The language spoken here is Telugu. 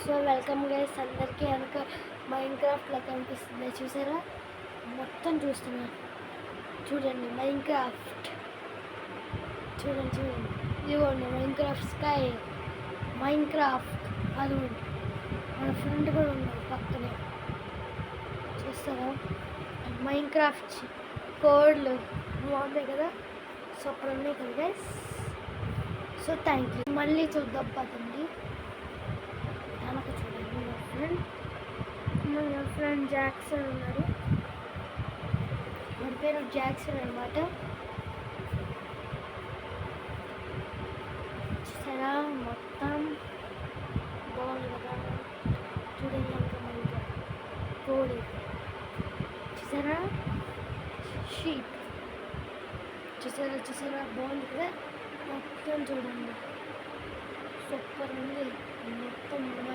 సో వెల్కమ్ గైస్ అందరికీ. వెనక మైన్క్రాఫ్ట్ లా కనిపిస్తుంది చూసారా, మొత్తం చూస్తున్నారు. చూడండి మైన్క్రాఫ్ట్, చూడండి ఇదిగోండి మైన్క్రాఫ్ట్ స్కై, మైన్క్రాఫ్ట్ అది మన ఫ్రెండ్ కూడా ఉన్నారు పక్కనే చూస్తారా. మైన్క్రాఫ్ట్ కోడ్లు బాగుంటాయి కదా, సూపర్ ఉన్నాయి కదా గైస్. So thank you. మళ్ళీ చూద్దాం పదండి. వెనక చూడండి మా ఫ్రెండ్ జాక్సన్ ఉన్నారు. వాడి పేరు జాక్సన్ అనమాట. చూసారా మొత్తం బాగుంది కదా, చూడండి ఇంకా మనకి కోడి చూసారా, షీప్ చూసారా బాగుంది కదా. మొత్తం చూడండి సూపర్ ఉంది మొత్తం.